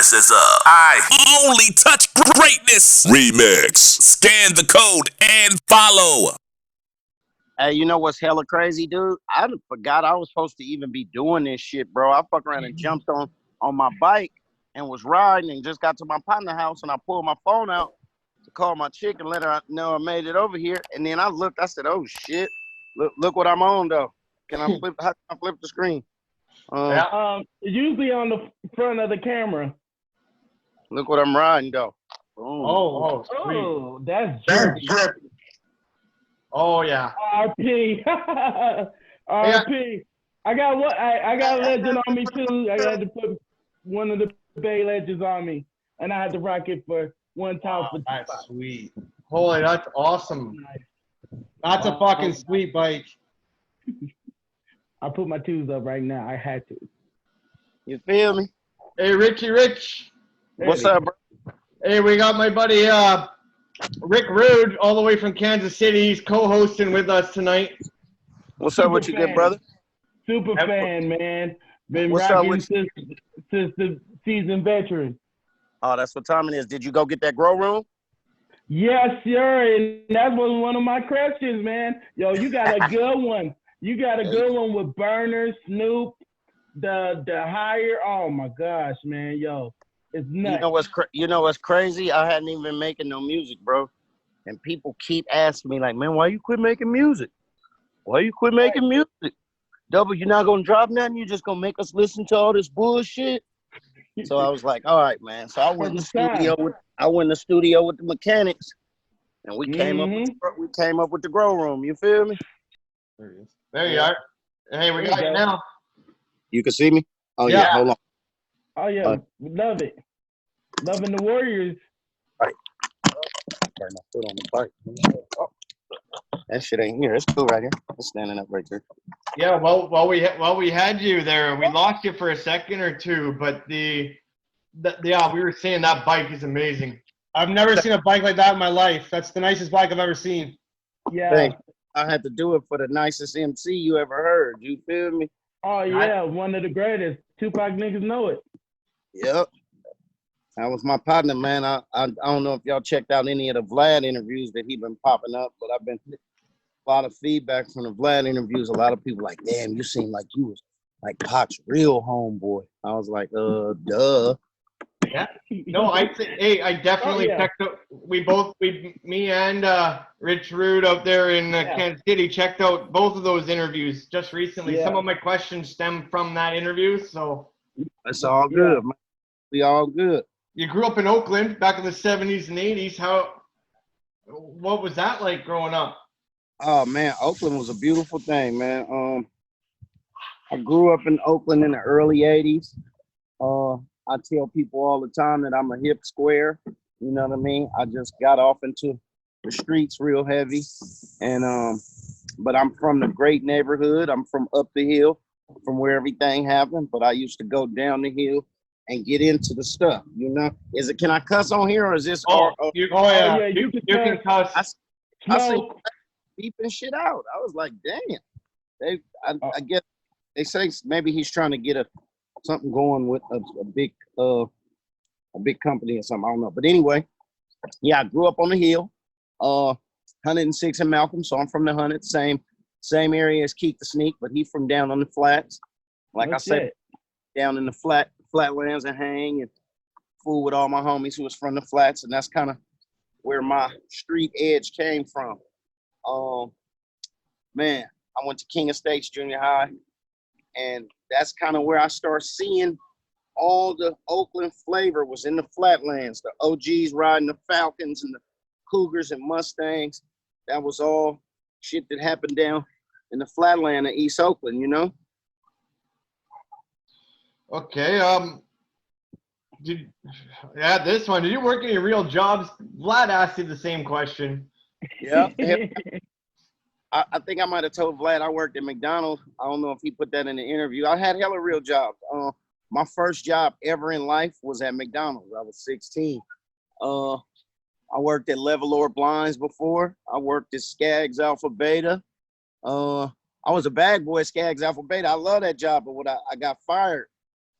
This is I only touch greatness remix. Scan the code and follow. Hey, you know what's hella crazy, dude? I forgot I was supposed to even be doing this shit, bro. I fuck around and jumped on my bike and was riding and just got to my partner's house and I pulled my phone out to call my chick and let her know I made it over here. And then I looked, I said, oh shit, look what I'm on though. Can I flip? How can I flip the screen? Usually on the front of the camera. Look what I'm riding though. Boom. Oh, that's drip. Oh yeah. RP. RP. I got what? I got a legend on me too. I had to put one of the Bay Legends on me, and I had to rock it for one time. Oh, that's sweet. Holy, that's awesome. That's a fucking sweet bike. I put my twos up right now. I had to. You feel me? Hey, Richie Rich. What's up, bro? Hey, we got my buddy Rick Rude all the way from Kansas City. He's co-hosting with us tonight. What's up with you, good brother? Super fan, man. Been What's rocking since the season veteran. Oh, that's what time it is. Did you go get that grow room? Yes, sir. And that was one of my questions, man. Yo, you got a good one. You got a good one with Burner, Snoop, the higher. Oh my gosh, man. Yo, it's nuts. You know what's crazy? I hadn't even been making no music, bro. And people keep asking me, like, man, why you quit making music? Why you quit making music? Double, you're not gonna drop nothing. You just gonna make us listen to all this bullshit. So I was like, all right, man. So I went in the studio with the mechanics, and we came up with the grow room. You feel me? There you are. Hey, we got you now. You can see me? Oh yeah, hold on. Oh yeah, we love it. Loving the Warriors. Right. Turn my foot on the bike. Oh. That shit ain't here. It's cool right here. It's standing up right there. Yeah, well, while we had you there, we lost you for a second or two, but we were saying that bike is amazing. I've never seen a bike like that in my life. That's the nicest bike I've ever seen. Yeah. Thanks. I had to do it for the nicest MC you ever heard. You feel me? Oh yeah, one of the greatest. Tupac niggas know it. Yep. That was my partner, man. I don't know if y'all checked out any of the Vlad interviews that he been popping up, but I've been a lot of feedback from the Vlad interviews. A lot of people like, damn, you seem like you was like Pac's real homeboy. I was like, duh. Yeah. No, I definitely checked out. Me and Rich Rude out there in Kansas City checked out both of those interviews just recently. Yeah. Some of my questions stem from that interview, so it's all good, man. We all good. You grew up in Oakland back in the 70s and 80s. What was that like growing up? Oh man, Oakland was a beautiful thing, man. I grew up in Oakland in the early 80s. I tell people all the time that I'm a hip square. You know what I mean? I just got off into the streets real heavy. And but I'm from the great neighborhood. I'm from up the hill, from where everything happened. But I used to go down the hill and get into the stuff, you know? Can I cuss on here or is this you can cuss. I say beeping shit out. I was like, damn. I guess they say maybe he's trying to get something going with a big company or something. I don't know. But anyway, yeah, I grew up on the hill, 106 in Malcolm. So I'm from the 100, same area as Keith the Sneak, but he's from down on the flats. Like I said, down in the flatlands and hang and fool with all my homies who was from the flats. And that's kind of where my street edge came from. Man, I went to King Estates Junior High, and that's kind of where I started seeing all the Oakland flavor was in the flatlands. The OGs riding the Falcons and the Cougars and Mustangs. That was all shit that happened down in the flatland of East Oakland, you know? Okay, this one. Did you work any real jobs? Vlad asked you the same question. Yeah. I think I might have told Vlad I worked at McDonald's. I don't know if he put that in the interview. I had hella real jobs. My first job ever in life was at McDonald's. I was 16. I worked at Levelor Blinds before. I worked at Skaggs Alpha Beta. I was a bad boy at Skaggs Alpha Beta. I love that job, but I got fired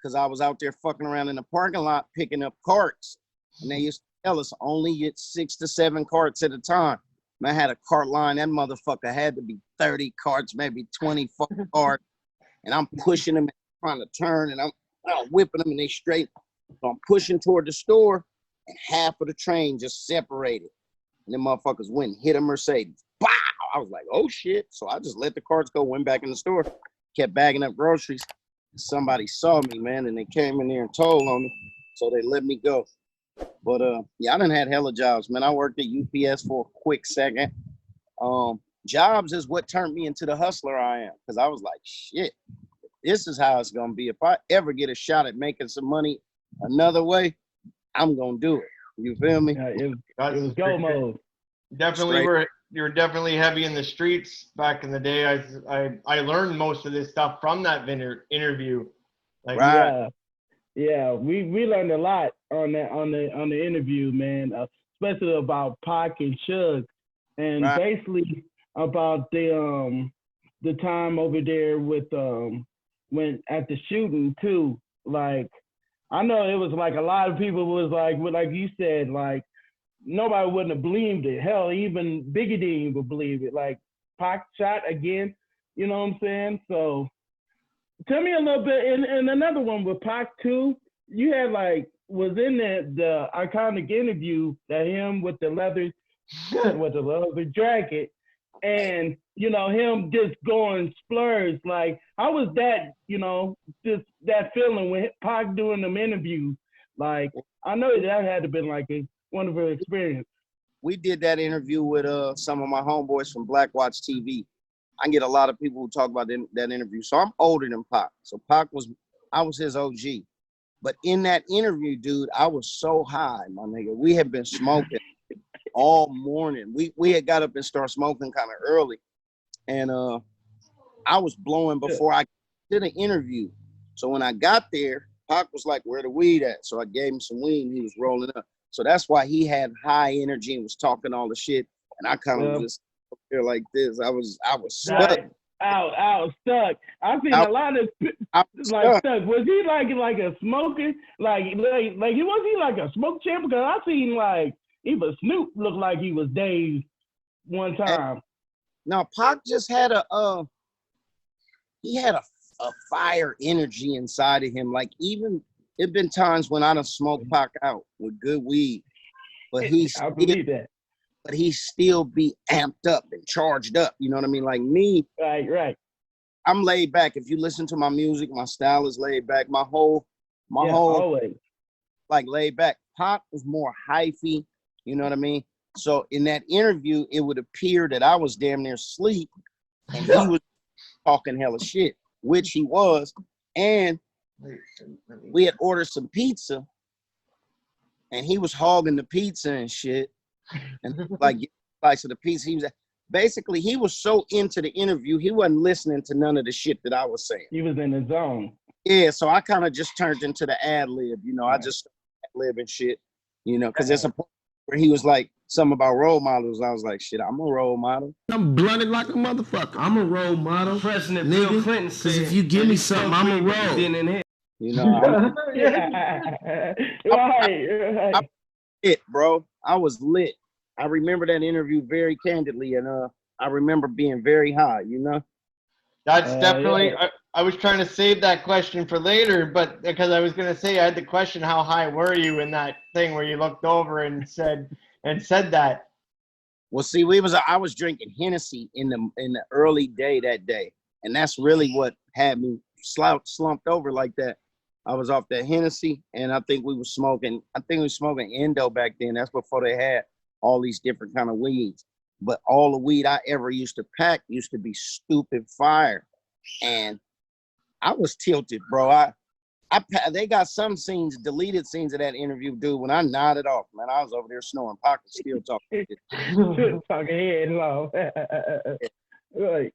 because I was out there fucking around in the parking lot picking up carts. And they used to tell us only get 6 to 7 carts at a time. And I had a cart line. That motherfucker had to be 30 carts, maybe 20 fucking carts. And I'm pushing them, trying to turn, and I'm whipping them, and they straight. So I'm pushing toward the store, and half of the train just separated. And then motherfuckers went and hit a Mercedes. Bow! I was like, oh shit. So I just let the carts go, went back in the store, kept bagging up groceries. Somebody saw me, man, and they came in there and told on me. So they let me go. But yeah, I done had hella jobs, man. I worked at UPS for a quick second. Jobs is what turned me into the hustler I am, because I was like, shit, this is how it's gonna be. If I ever get a shot at making some money another way, I'm gonna do it. You feel me? It was go mode. Definitely, you were definitely heavy in the streets back in the day. I learned most of this stuff from that interview. Like, right. Yeah, we learned a lot on the interview, man, especially about Pac and Suge, and basically about the time over there with when at the shooting too. Like, I know it was like a lot of people was like you said, like nobody wouldn't have believed it. Hell, even Biggie didn't even believe it. Like Pac shot again, you know what I'm saying? So tell me a little bit, and another one with Pac too. You had like was in the iconic interview that him with the leather jacket, and you know him just going splurge. Like how was that? You know, just that feeling with Pac doing them interviews. Like I know that had to been like a wonderful experience. We did that interview with some of my homeboys from Black Watch TV. I get a lot of people who talk about that interview. So I'm older than Pac. So I was his OG. But in that interview, dude, I was so high, my nigga. We had been smoking all morning. We had got up and started smoking kind of early. And I was blowing before I did an interview. So when I got there, Pac was like, where the weed at? So I gave him some weed and he was rolling up. So that's why he had high energy and was talking all the shit. And I kind of just up there like this. I was stuck. Stuck. I've seen a lot of like stuck. Was he like a smoker? Like was he like a smoke champ? Because I seen like even Snoop looked like he was dazed one time. No, Pac just had a fire energy inside of him. Like even it'd been times when I done smoked Pac out with good weed, but I believe that. But he still be amped up and charged up. You know what I mean? Like me. Right. I'm laid back. If you listen to my music, my style is laid back. My whole always. Like laid back. Pac was more hyphy. You know what I mean? So in that interview, it would appear that I was damn near asleep and he was talking hella shit, which he was. And we had ordered some pizza and he was hogging the pizza and shit. And like slice of the pizza, he was so into the interview, he wasn't listening to none of the shit that I was saying. He was in the zone. Yeah, so I kind of just turned into the ad lib, you know. Right. I just ad-lib and shit, you know, because there's a point where he was like something about role models. I was like, shit, I'm a role model. I'm blunted like a motherfucker. I'm a role model. President Bill Clinton said, because if you give me something, I'm a roll. You know, right. Lit, bro. I was lit. I remember that interview very candidly, and I remember being very high, you know? That's definitely, I was trying to save that question for later, but because I was going to say, I had the question, how high were you in that thing where you looked over and said that? Well, see, I was drinking Hennessy in the early day that day, and that's really what had me slumped over like that. I was off that Hennessy, and I think we were smoking Endo back then. That's before they had all these different kind of weeds. But all the weed I ever used to pack used to be stupid fire. And I was tilted, bro. They got some deleted scenes of that interview, dude. When I nodded off, man, I was over there snoring. Pocket still talking. Talking head low. Right.